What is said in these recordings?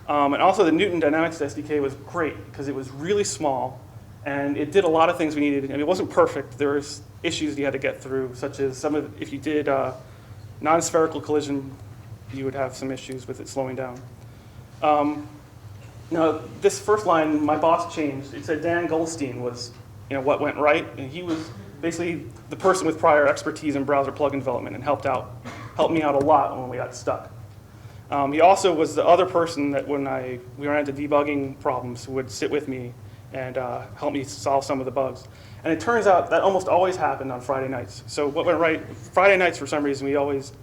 And also the Newton Dynamics SDK was great because it was really small and it did a lot of things we needed. And it wasn't perfect. There was issues you had to get through, such as if you did non-spherical collision, you would have some issues with it slowing down. Now, this first line, my boss changed. It said Dan Goldstein was what went right. And he was basically the person with prior expertise in browser plugin development and helped me out a lot when we got stuck. He also was the other person that when we ran into debugging problems would sit with me and help me solve some of the bugs. And it turns out that almost always happened on Friday nights. So what went right, Friday nights for some reason we always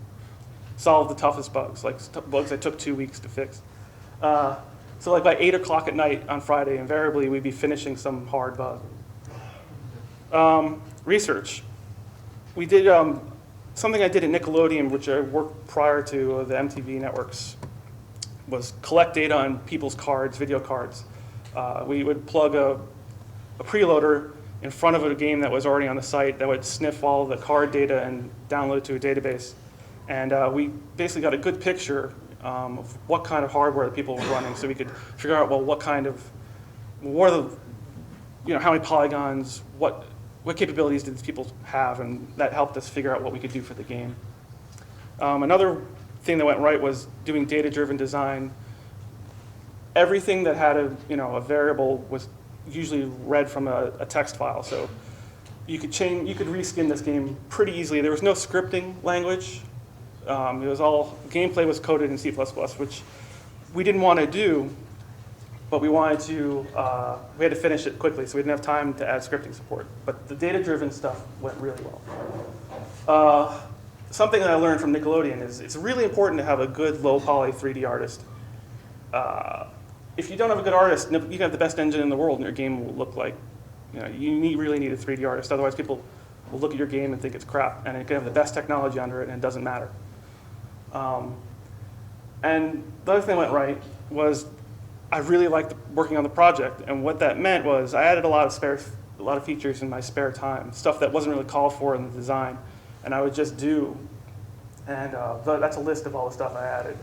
solved the toughest bugs, like bugs that took 2 weeks to fix. So like by 8 o'clock at night on Friday, invariably we'd be finishing some hard bug. Research. We did something I did at Nickelodeon, which I worked prior to the MTV networks, was collect data on people's cards, video cards. We would plug a preloader in front of a game that was already on the site that would sniff all the card data and download it to a database. And we basically got a good picture of what kind of hardware that people were running, so we could figure out, well, what are the, how many polygons, what capabilities did these people have, and that helped us figure out what we could do for the game. Another thing that went right was doing data-driven design. Everything that had a variable was usually read from a text file, so you could reskin this game pretty easily. There was no scripting language. It was all gameplay was coded in C++, which we didn't want to do, but we had to finish it quickly, so we didn't have time to add scripting support. But the data-driven stuff went really well. Something that I learned from Nickelodeon is it's really important to have a good low-poly 3D artist. If you don't have a good artist, you can have the best engine in the world, and your game will look like, you really need a 3D artist. Otherwise, people will look at your game and think it's crap, and it can have the best technology under it, and it doesn't matter. And the other thing that went right was I really liked working on the project, and what that meant was I added a lot of features in my spare time, stuff that wasn't really called for in the design, and I would just do. And that's a list of all the stuff I added.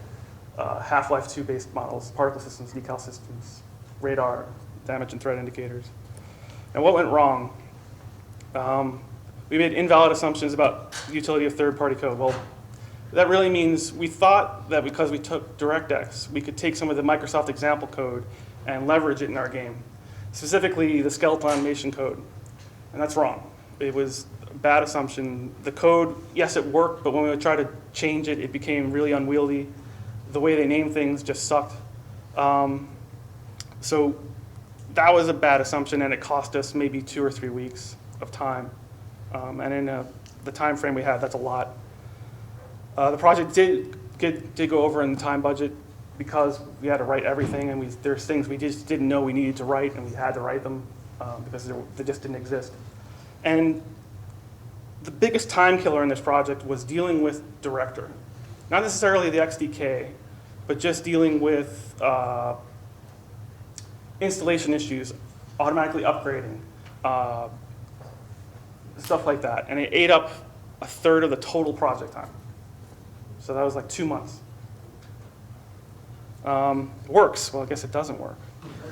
Half-Life 2 based models, particle systems, decal systems, radar, damage and threat indicators. And what went wrong? We made invalid assumptions about the utility of third-party code. Well, that really means we thought that because we took DirectX, we could take some of the Microsoft example code and leverage it in our game, specifically the skeleton animation code. And that's wrong. It was a bad assumption. The code, yes, it worked, but when we would try to change it, it became really unwieldy. The way they named things just sucked. So that was a bad assumption, and it cost us maybe 2 or 3 weeks of time. And in the time frame we had, that's a lot. The project did go over in the time budget because we had to write everything, and there's things we just didn't know we needed to write, and we had to write them because they just didn't exist. And the biggest time killer in this project was dealing with Director. Not necessarily the XDK, but just dealing with installation issues, automatically upgrading, stuff like that. And it ate up a third of the total project time. So that was like 2 months. Works. Well, I guess it doesn't work.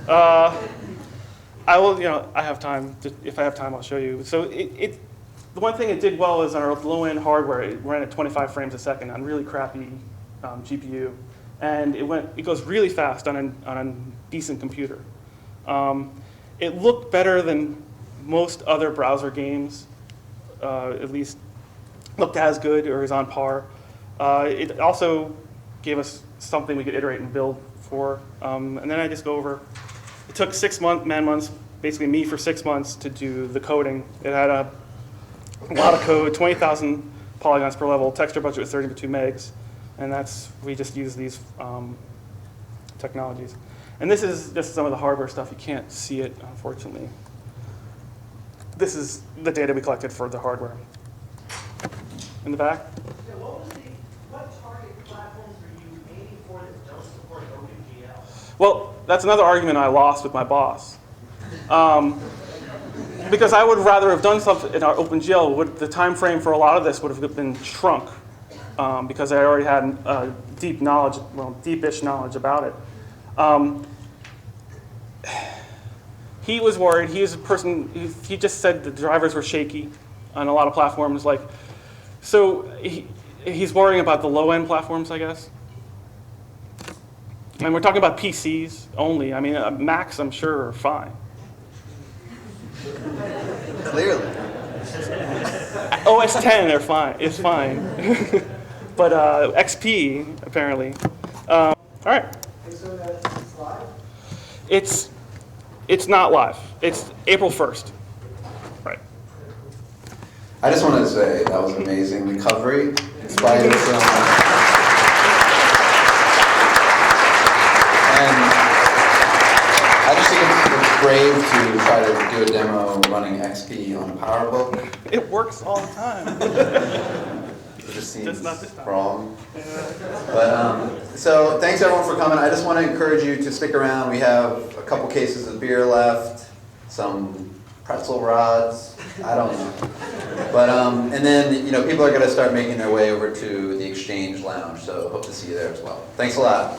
I have time. If I have time, I'll show you. So the one thing it did well is on our low-end hardware, it ran at 25 frames a second on really crappy GPU, and it goes really fast on a decent computer. It looked better than most other browser games, at least looked as good or is on par. It also gave us something we could iterate and build for, and then I just go over. It took 6 months, basically me for 6 months to do the coding. It had a lot of code, 20,000 polygons per level. Texture budget was 32 megs, and we just use these technologies. And this is just some of the hardware stuff. You can't see it, unfortunately. This is the data we collected for the hardware. In the back? Yeah, what target platforms are you aiming for that don't support OpenGL? Well, that's another argument I lost with my boss. Because I would rather have done something in our OpenGL. The time frame for a lot of this would have been shrunk because I already had deep knowledge, well, deepish knowledge about it. He was worried. He is a person, he just said the drivers were shaky on a lot of platforms. Like, so he's worrying about the low-end platforms, I guess. And we're talking about PCs only. I mean, Macs, I'm sure, are fine. Clearly. OS 10, they're fine. It's fine. But XP, apparently. All right. So that's live? It's not live. It's April 1st. Right. I just wanted to say that was amazing recovery. Inspired so much. And I just think it's brave to try to do a demo running XP on a PowerBook. It works all the time. It just seems Just not this time. wrong. But so thanks everyone for coming. I just want to encourage you to stick around. We have a couple cases of beer left, some pretzel rods. I don't know. But and then people are going to start making their way over to the Exchange Lounge. So hope to see you there as well. Thanks a lot.